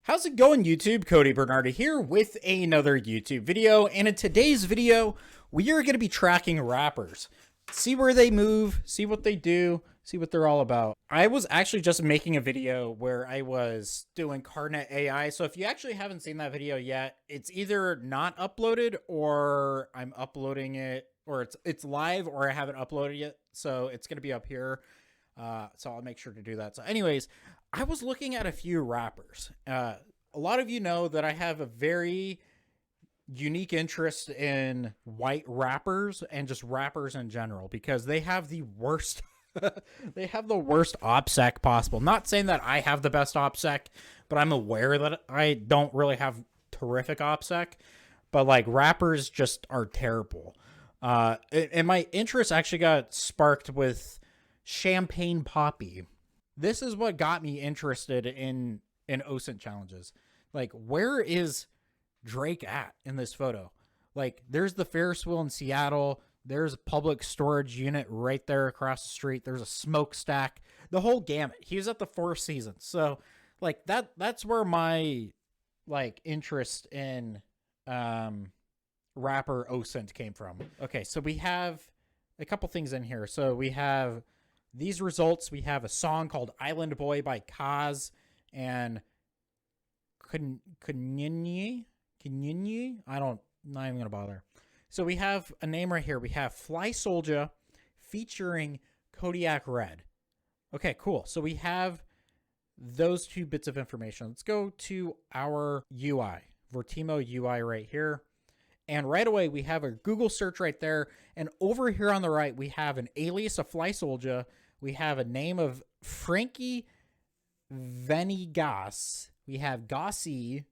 How's it going, YouTube? Cody Bernardi here with another YouTube video, and in today's video, we are going to be tracking rappers. See where they move, see what they do, see what they're all about. I was actually just making a video where I was doing Cardnet AI, so if you actually haven't seen that video yet, it's either not uploaded or I'm uploading it, or it's live or I haven't uploaded yet, so it's going to be up here. So I'll make sure to do that. So anyways, I was looking at a few rappers. A lot of you know that I have a very unique interest in white rappers and just rappers in general because they have the worst they have the worst OPSEC possible. Not saying that I have the best OPSEC, but I'm aware that I don't really have terrific OPSEC, but like rappers just are terrible. And my interest actually got sparked with Champagne Poppy. This is what got me interested in OSINT challenges. Like, where is Drake at in this photo? Like, there's the Ferris wheel in Seattle. There's a public storage unit right there across the street. There's a smokestack. The whole gamut. He was at the Four Seasons. So, like, that's where my, like, interest in rapper OSINT came from. Okay, so we have a couple things in here. So we have these results. We have a song called Island Boy by Kaz and Kunyinyi. Not even gonna bother. So we have a name right here. We have Fly Soldier featuring Kodiak Red. Okay, cool. So we have those two bits of information. Let's go to our UI, Vertimo UI right here. And right away, we have a Google search right there. And over here on the right, we have an alias of Fly Soldier. We have a name of Frankie Venegas. We have Gossi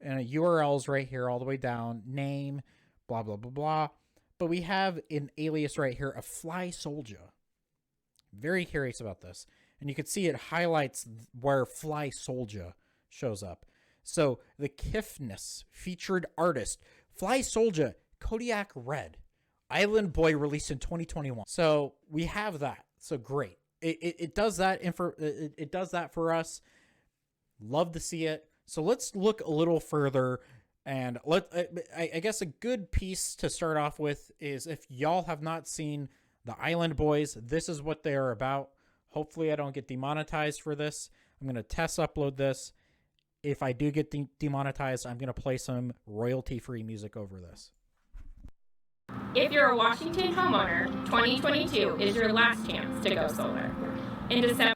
and a URLs right here all the way down. Name, blah, blah, blah, blah. But we have an alias right here of Fly Soldier. Very curious about this. And you can see it highlights where Fly Soldier shows up. So the Kiffness featured artist, Fly Soldier, Kodiak Red, Island Boy released in 2021. So we have that. So great. It does that it does that for us. Love to see it. So let's look a little further, and I guess a good piece to start off with is if y'all have not seen the Island Boys, this is what they are about. Hopefully I don't get demonetized for this. I'm going to test upload this. If I do get demonetized, I'm going to play some royalty-free music over this. If you're a Washington homeowner, 2022 is your last chance to go solar. In December,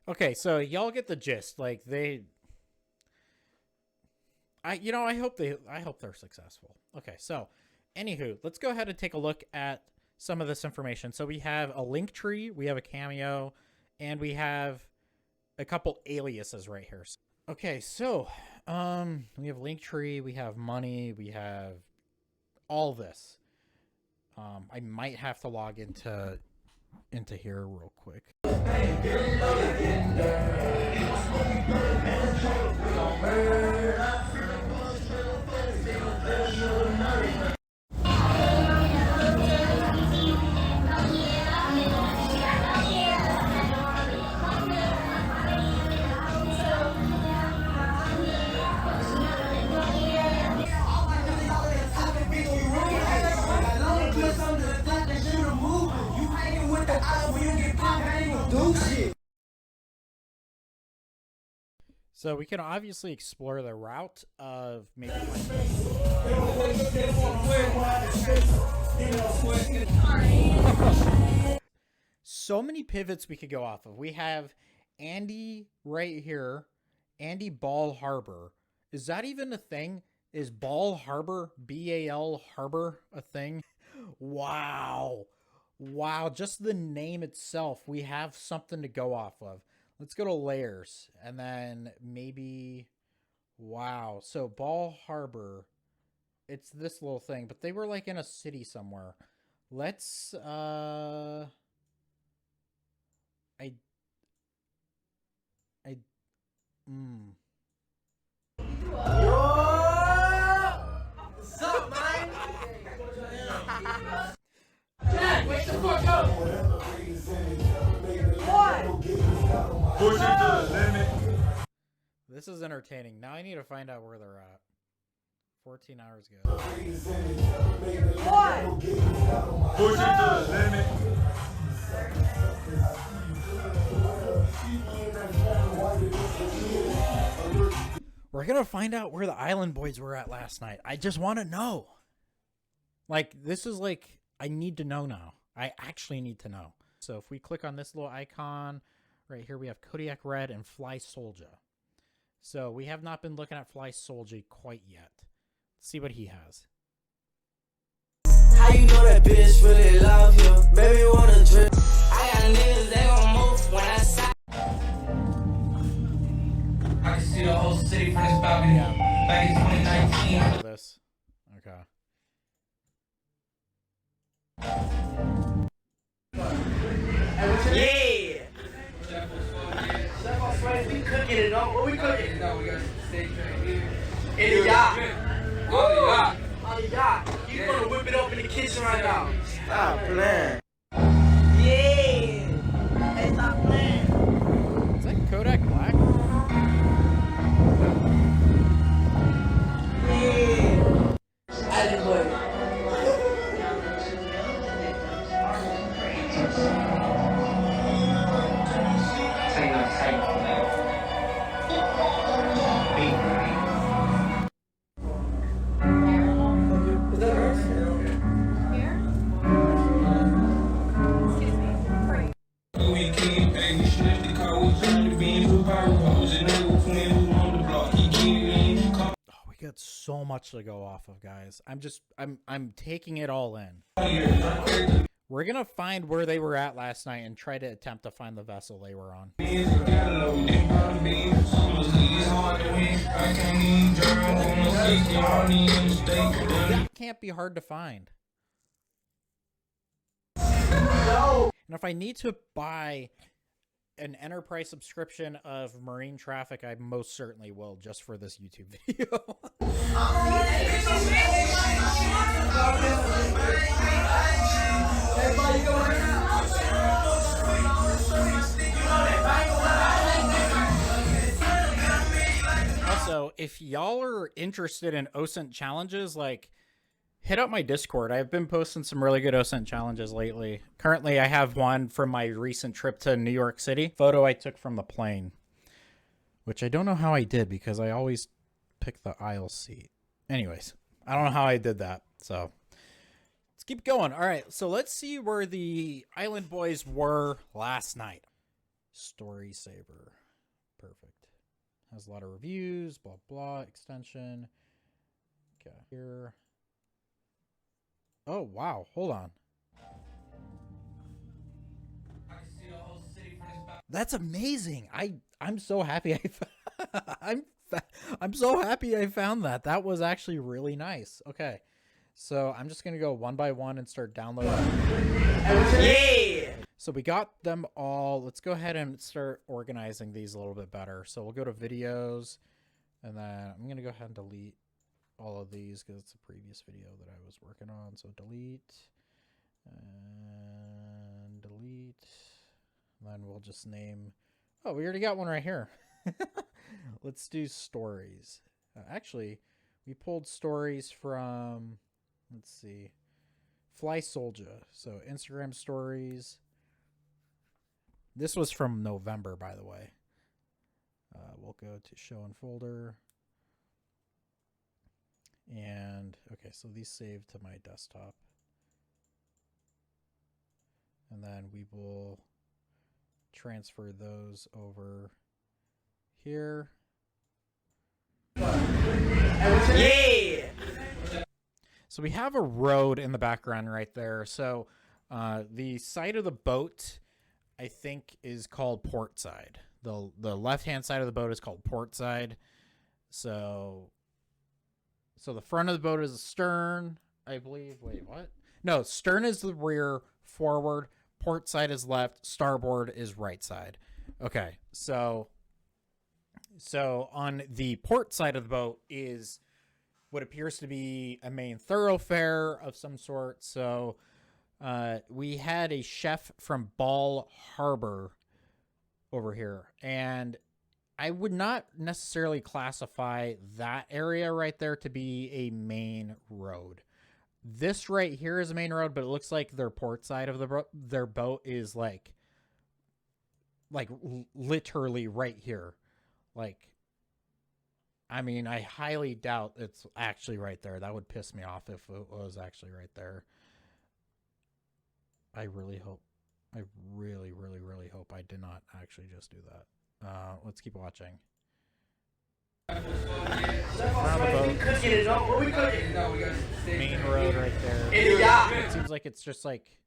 Okay, so y'all get the gist. Like I hope they're successful. Okay, so anywho, let's go ahead and take a look at some of this information. So we have a link tree, we have a cameo, and we have a couple aliases right here. Okay, so we have link tree, we have money, we have all this. I might have to log into here real quick. So we can obviously explore the route of maybe so many pivots we could go off of. We have Andy right here, Andy Ball Harbor. Is that even a thing? Is Ball Harbor, B-A-L Harbor, a thing? Wow. Wow, just the name itself, we have something to go off of. Let's go to layers, and then maybe Wow. So Ball Harbor, it's this little thing, but they were like in a city somewhere. Let's I I mm. What's up, man? Dad, wake the fuck up! What? Push it to the limit. This is entertaining. Now I need to find out where they're at. 14 hours ago. What? Push it to the limit. We're gonna find out where the Island Boys were at last night. I just want to know. Like, this is like, I need to know now. I actually need to know. So if we click on this little icon, right here we have Kodiak Red and Fly Soldier. So we have not been looking at Fly Soldier quite yet. Let's see what he has. How you know that bitch really love you? Baby wanna drip. I got niggas, they gon' move when I say. I can see the whole city from this balcony. Back in 2019. This. Okay. Yeah! Chef on Sweaty, we cooking it, don't what we cooking? No, we got steak right here. In the yacht. On the yacht. On the yacht. You gonna whip it up in the kitchen right now. Stop playing. Yeah! Hey, stop playing. Is that Kodak Black? Yeah! Island boy. Is that hers? We came back, we sniffed the car, we turned the beans with power hoes, and they were playing who on the block. He came in, Oh, we got so much to go off of, guys. I'm taking it all in. We're gonna find where they were at last night and try to attempt to find the vessel they were on. That can't be hard to find. No! And if I need to buy an enterprise subscription of marine traffic, I most certainly will, just for this YouTube video. Also, if y'all are interested in OSINT challenges, like, hit up my Discord. I've been posting some really good OSINT challenges lately. Currently, I have one from my recent trip to New York City. Photo I took from the plane, which I don't know how I did because I always pick the aisle seat. Anyways, I don't know how I did that. So let's keep going. All right, so let's see where the Island Boys were last night. Story Saver. Perfect. Has a lot of reviews, blah, blah, extension. Okay, here. Oh, wow. Hold on. That's amazing. I'm so happy I'm so happy I found that. That was actually really nice. Okay. So I'm just going to go one by one and start downloading. Yeah! So we got them all. Let's go ahead and start organizing these a little bit better. So we'll go to videos, and then I'm going to go ahead and delete all of these because it's a previous video that I was working on. So delete and delete. And then we'll just name, oh, we already got one right here. Let's do stories. Actually, we pulled stories from, let's see, Fly Soldier. So Instagram stories. This was from November, by the way. We'll go to show and folder. And, okay, so these saved to my desktop. And then we will transfer those over here. Yeah! So we have a road in the background right there. So the side of the boat, I think, is called port side. The left-hand side of the boat is called port side. So the front of the boat is the stern, I believe. Wait, what? No, stern is the rear, forward, port side is left, starboard is right side. Okay, so on the port side of the boat is what appears to be a main thoroughfare of some sort. So we had a chef from Ball Harbor over here, and I would not necessarily classify that area right there to be a main road. This right here is a main road, but it looks like their port side of their boat is like literally right here. Like, I mean, I highly doubt it's actually right there. That would piss me off if it was actually right there. I really hope, I really, really, really hope I did not actually just do that. Let's keep watching. Main road right there. It seems like it's just like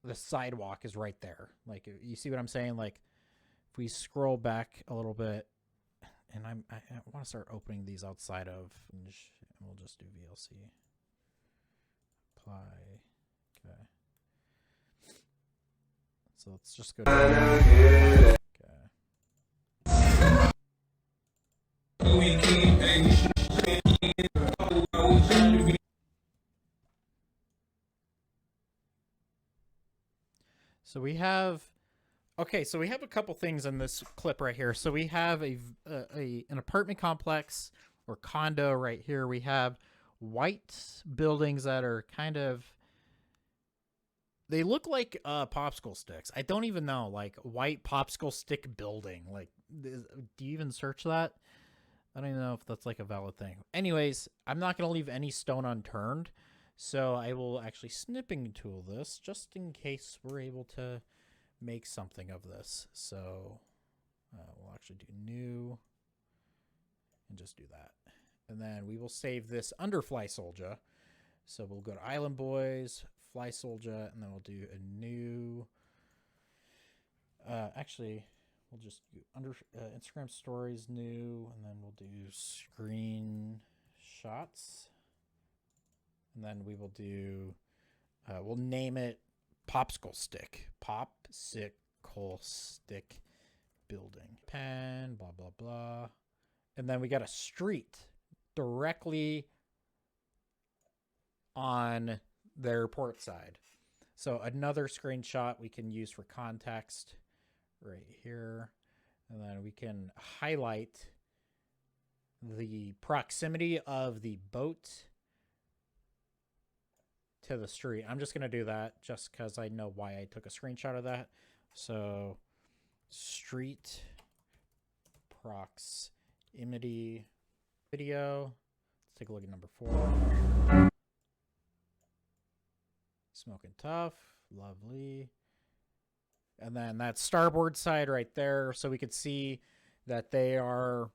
the sidewalk is right there. Like, you see what I'm saying? Like, if we scroll back a little bit, and I want to start opening these outside of, and we'll just do VLC. Apply. Okay. So let's just go to okay. So we have, okay, so we have a couple things in this clip right here. So we have an apartment complex or condo right here. We have white buildings that are kind of, they look like popsicle sticks. I don't even know, like white popsicle stick building. Like, do you even search that? I don't even know if that's like a valid thing. Anyways, I'm not going to leave any stone unturned. So I will actually snipping tool this just in case we're able to make something of this. So we'll actually do new and just do that. And then we will save this under Fly Soldier. So we'll go to Island Boys, Fly Soldier, and then we'll do a new, actually, we'll just do under Instagram stories new, and then we'll do screenshots. And then we will do, we'll name it Popsicle Stick. Popsicle Stick Building. Pen, blah, blah, blah. And then we got a street directly on their port side. So another screenshot we can use for context right here. And then we can highlight the proximity of the boat to the street. I'm just going to do that just because I know why I took a screenshot of that. So street proximity video. Let's take a look at number 4. Smoking Tough. Lovely. And then that starboard side right there. So we could see that they are,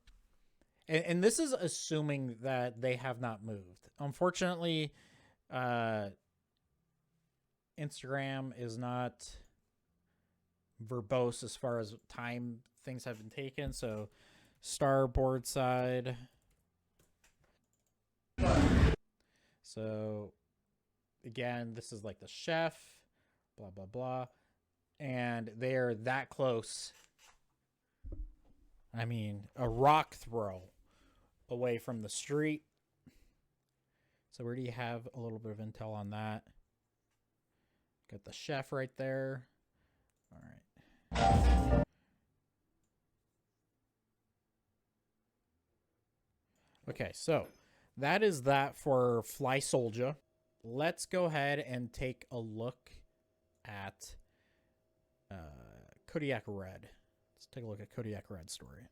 and this is assuming that they have not moved. Unfortunately, Instagram is not verbose as far as time things have been taken. So starboard side. So again, this is like the chef, blah, blah, blah. And they're that close. I mean, a rock throw away from the street. So where do you have a little bit of intel on that? Got the chef right there. All right. Okay, so that is that for Fly Soldier. Let's go ahead and take a look at Kodiak Red. Let's take a look at Kodiak Red story.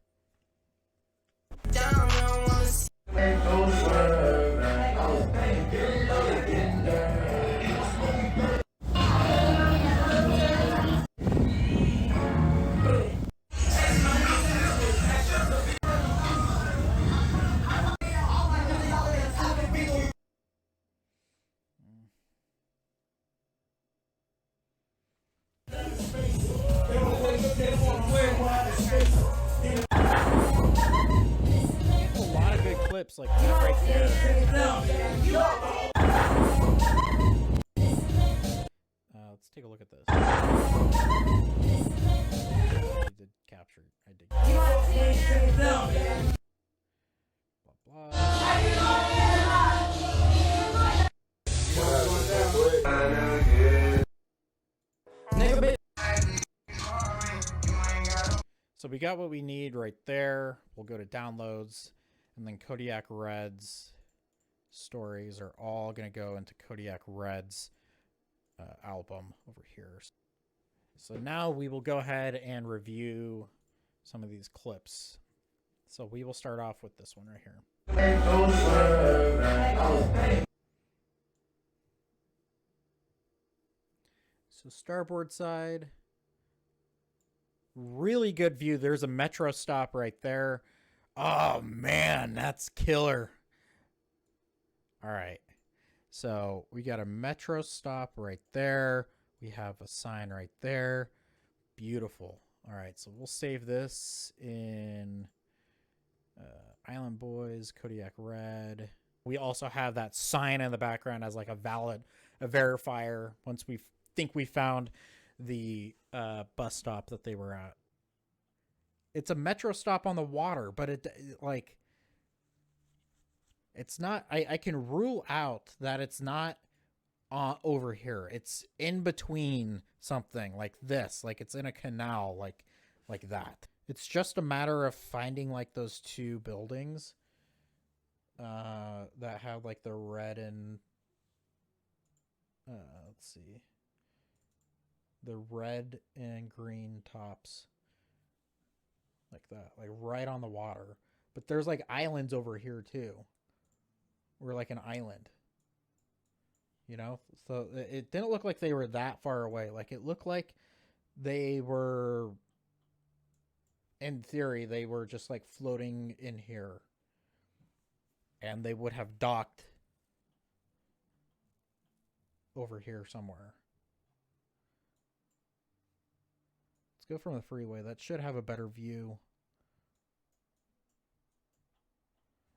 clips like right there. Let's take a look at this. I did capture. I did. Blah, blah. So we got what we need right there. We'll go to downloads, and then Kodiak Red's stories are all going to go into Kodiak Red's album over here. So now we will go ahead and review some of these clips. So we will start off with this one right here. So starboard side. Really good view. There's a metro stop right there. Oh man, that's killer. All right. So we got a metro stop right there. We have a sign right there. Beautiful. All right. So we'll save this in Island Boys, Kodiak Red. We also have that sign in the background as like a verifier once we think we found the bus stop that they were at. It's a metro stop on the water, but it's not. I can rule out that it's not over here. It's in between something like this, like it's in a canal, like that. It's just a matter of finding like those two buildings that have like the red and let's see. The red and green tops like that, like right on the water. But there's like islands over here too. We're like an island, you know? So it didn't look like they were that far away. Like it looked like they were, in theory, they were just like floating in here. And they would have docked over here somewhere. Go from the freeway. That should have a better view.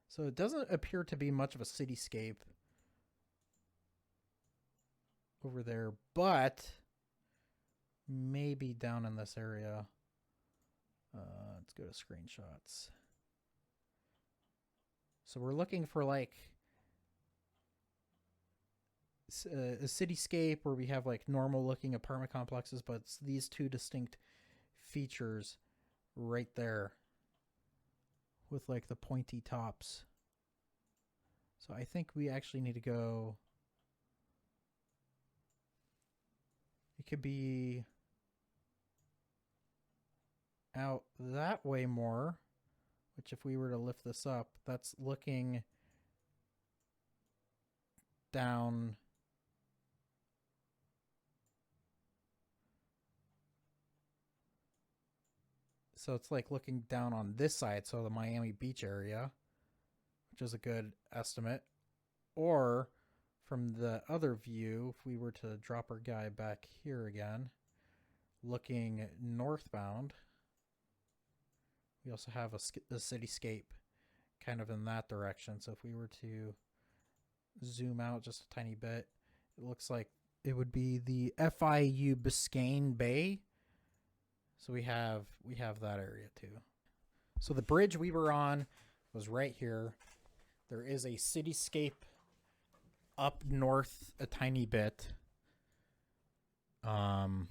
So it doesn't appear to be much of a cityscape over there, but maybe down in this area. Let's go to screenshots. So we're looking for like a cityscape where we have like normal looking apartment complexes, but it's these two distinct features right there with like the pointy tops. So I think we actually need to go, it could be out that way more, which if we were to lift this up, that's looking down So it's like looking down on this side, so the Miami Beach area, which is a good estimate. Or from the other view, if we were to drop our guy back here again, looking northbound, we also have a cityscape kind of in that direction. So if we were to zoom out just a tiny bit, it looks like it would be the FIU Biscayne Bay. So we have that area too. So the bridge we were on was right here. There is a cityscape up north a tiny bit. But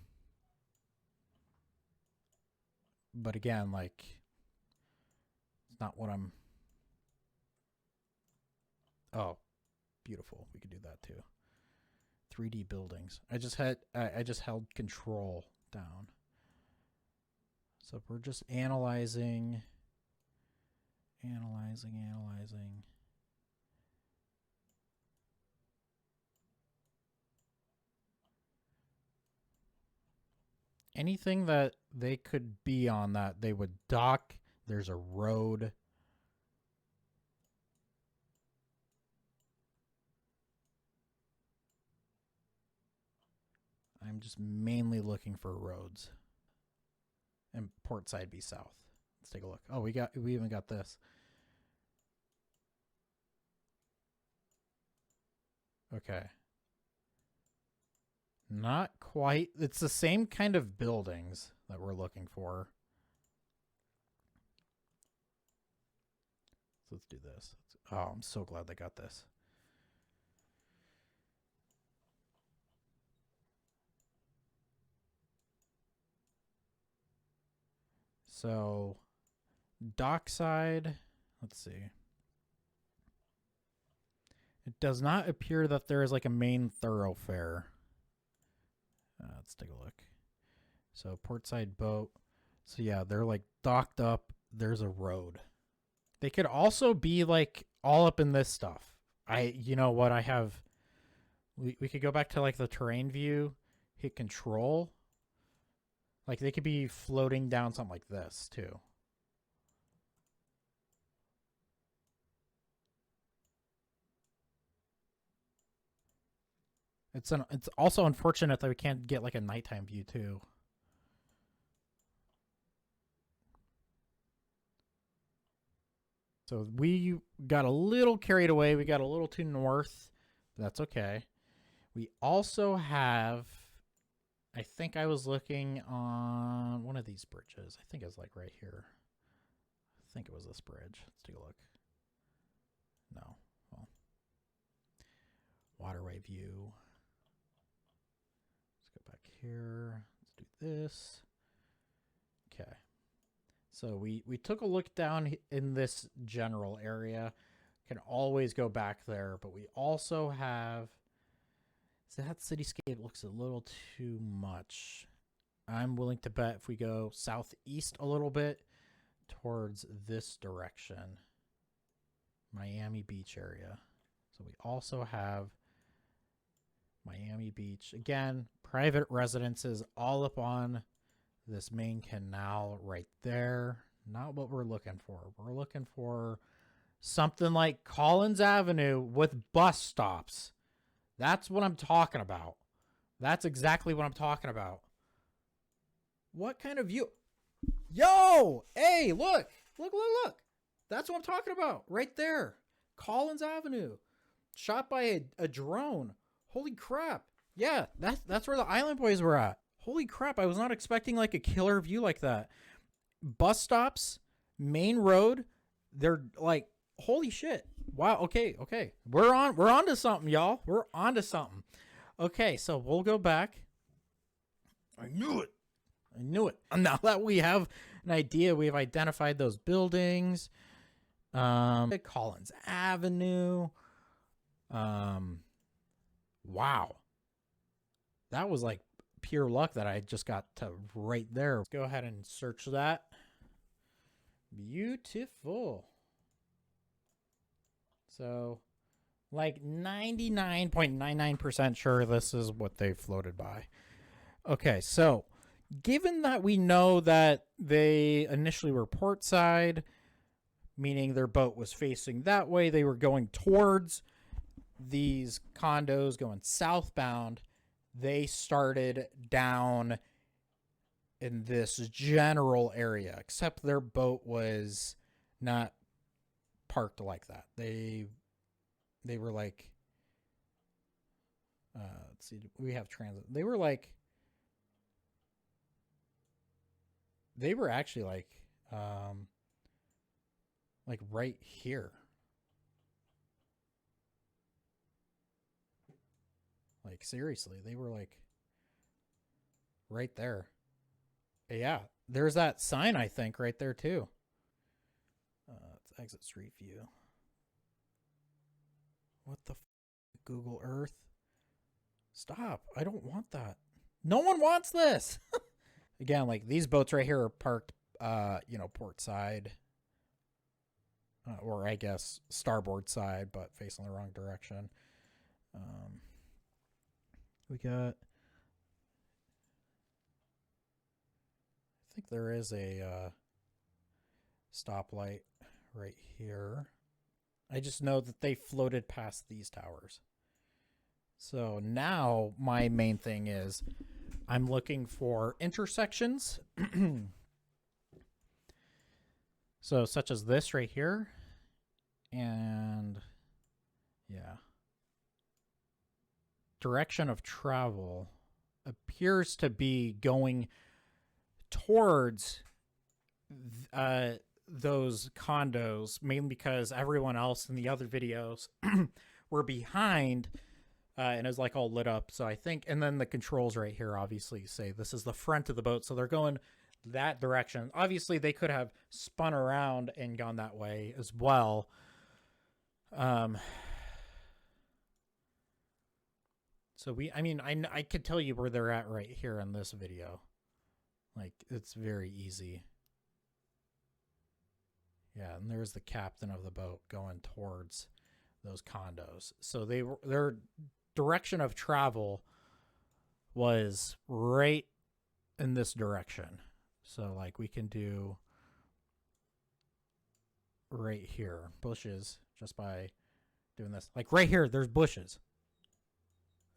again, like, it's not what I'm... Oh, beautiful. We could do that too. 3D buildings. I just held control down. So we're just analyzing. Anything that they could be on that they would dock. There's a road. I'm just mainly looking for roads. And port side be south. Let's take a look. Oh, we even got this. Okay. Not quite. It's the same kind of buildings that we're looking for. So let's do this. Oh, I'm so glad they got this. So, dockside, let's see. It does not appear that there is like a main thoroughfare. Let's take a look. So, portside boat. So, yeah, they're like docked up. There's a road. They could also be like all up in this stuff. You know what, I have, we could go back to like the terrain view, hit control. Like they could be floating down something like this too. It's also unfortunate that we can't get like a nighttime view too. So we got a little carried away. We got a little too north. But that's okay. We also have, I think I was looking on one of these bridges. I think it was like right here. I think it was this bridge. Let's take a look. No. Well, waterway view. Let's go back here. Let's do this. Okay. So we took a look down in this general area. Can always go back there, but we also have, so that cityscape looks a little too much. I'm willing to bet if we go southeast a little bit towards this direction, Miami Beach area. So we also have Miami Beach. Again, private residences all up on this main canal right there. Not what we're looking for. We're looking for something like Collins Avenue with bus stops. That's what I'm talking about. That's exactly what I'm talking about. What kind of view? Yo! Hey, look! Look! That's what I'm talking about. Right there. Collins Avenue. Shot by a drone. Holy crap. Yeah, that's where the Island Boys were at. Holy crap, I was not expecting like a killer view like that. Bus stops, main road, they're like, holy shit. Wow, okay. We're on to something, y'all. We're on to something. Okay, so we'll go back. I knew it. Now that we have an idea, we've identified those buildings. Collins Avenue. Wow. That was like pure luck that I just got to right there. Let's go ahead and search that. Beautiful. So, like 99.99% sure this is what they floated by. Okay, so given that we know that they initially were portside, meaning their boat was facing that way, they were going towards these condos going southbound. They started down in this general area, except their boat was not parked like that. They were like, let's see, we have transit. They were actually like right here. Like seriously, they were like right there. Yeah, there's that sign I think right there too. Let's exit street view. What the Google Earth? Stop. I don't want that. No one wants this. Again, like these boats right here are parked port side. Or I guess starboard side, but facing the wrong direction. We got, I think there is a stoplight right here. I just know that they floated past these towers. So now my main thing is I'm looking for intersections. So such as this right here. And yeah. direction of travel appears to be going towards those condos, mainly because everyone else in the other videos were behind, and it was like all lit up. So I think, and then the controls right here obviously say this is the front of the boat, so they're going that direction. Obviously they could have spun around and gone that way as well. So I could tell you where they're at right here in this video. Like, it's very easy. Yeah, and there's the captain of the boat going towards those condos. So their direction of travel was right in this direction. So like we can do right here, bushes, just by doing this. Like right here, there's bushes.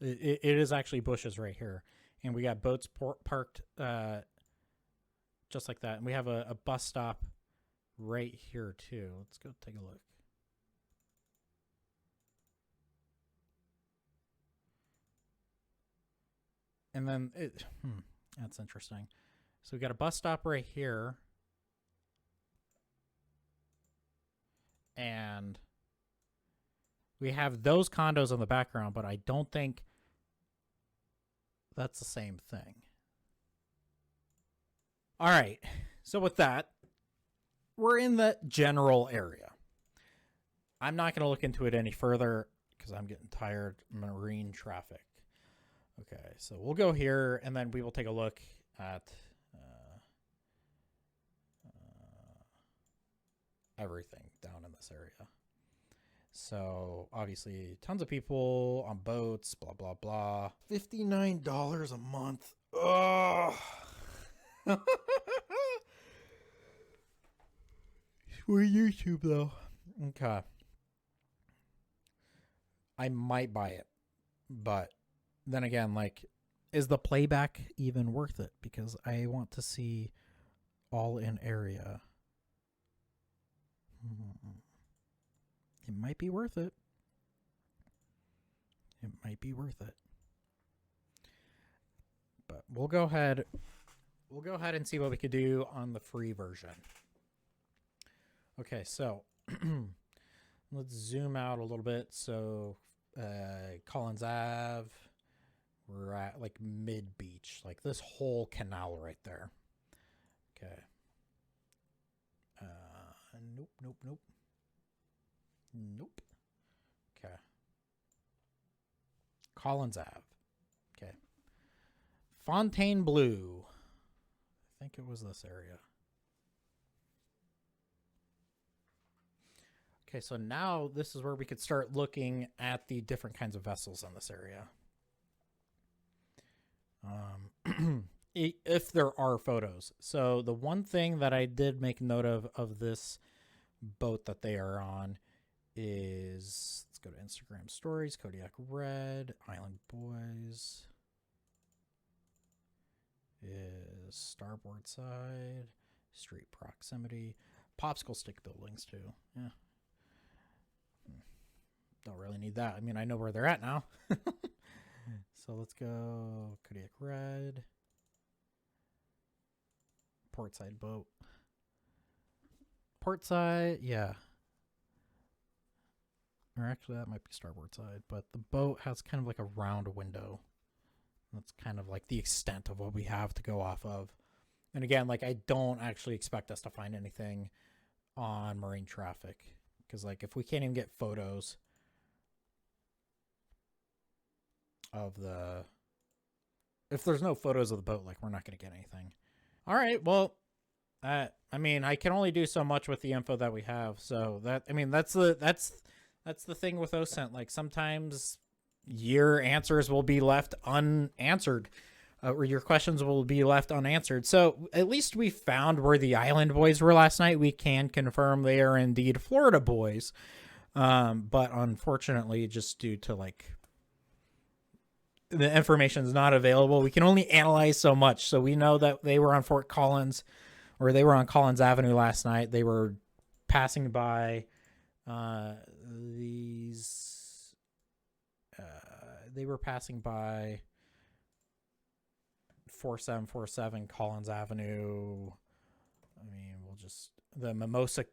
It is actually bushes right here. And we got boats parked just like that. And we have a bus stop right here too. Let's go take a look. And then that's interesting. So we got a bus stop right here. And we have those condos in the background, but I don't think that's the same thing. All right. So with that, we're in the general area. I'm not going to look into it any further because I'm getting tired. Marine traffic. Okay, so we'll go here, and then we will take a look at everything down in this area. So obviously tons of people on boats, blah, blah, blah. $59 a month. Ugh. For YouTube though. Okay. I might buy it, but then again, like, is the playback even worth it? Because I want to see all in area. It might be worth it. It might be worth it. But we'll go ahead and see what we could do on the free version. Okay, so let's zoom out a little bit. So Collins Ave, we're at like mid beach, like this whole canal right there. Okay. Nope. Okay. Collins Ave. Okay. Fontainebleau. I think it was this area. Okay, so now this is where we could start looking at the different kinds of vessels in this area. If there are photos. So the one thing that I did make note of this boat that they are on is, let's go to Instagram stories, Kodiak Red, Island Boys, is starboard side, street proximity, popsicle stick buildings too. Yeah. Don't really need that. I mean, I know where they're at now. So let's go Kodiak Red. Portside boat. Portside, yeah. Or actually, that might be starboard side. But the boat has kind of like a round window. That's kind of like the extent of what we have to go off of. And again, like, I don't actually expect us to find anything on marine traffic. Because, like, if we can't even get photos of the... If there's no photos of the boat, like, we're not going to get anything. All right, well, I mean, I can only do so much with the info that we have. So that, I mean, that's the thing with OSINT. Like, sometimes your answers will be left unanswered, or your questions will be left unanswered. So at least we found where the Island Boys were last night. We can confirm they are indeed Florida boys. But unfortunately, just due to, like, the information is not available, we can only analyze so much. So we know that they were on Fort Collins, or they were on Collins Avenue last night. They were passing by they were passing by 4747 Collins Avenue. I mean, we'll just the Mimosa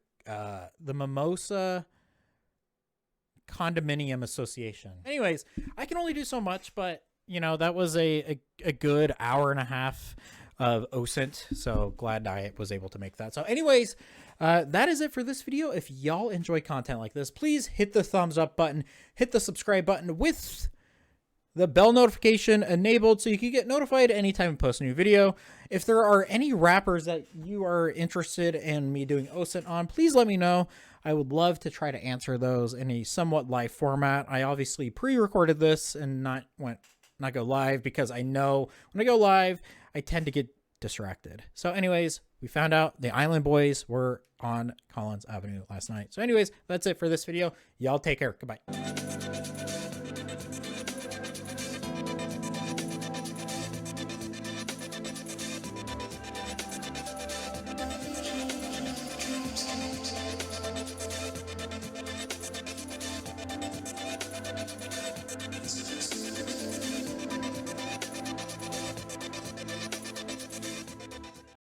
Condominium Association. Anyways, I can only do so much, but you know, that was a good hour and a half of OSINT, so glad I was able to make that. So anyways, that is it for this video. If y'all enjoy content like this, please hit the thumbs up button, hit the subscribe button with the bell notification enabled so you can get notified anytime I post a new video. If there are any rappers that you are interested in me doing OSINT on, please let me know. I would love to try to answer those in a somewhat live format. I obviously pre-recorded this and not go live because I know when I go live, I tend to get distracted. So anyways, we found out the Island Boys were on Collins Avenue last night. So anyways, that's it for this video. Y'all take care. Goodbye.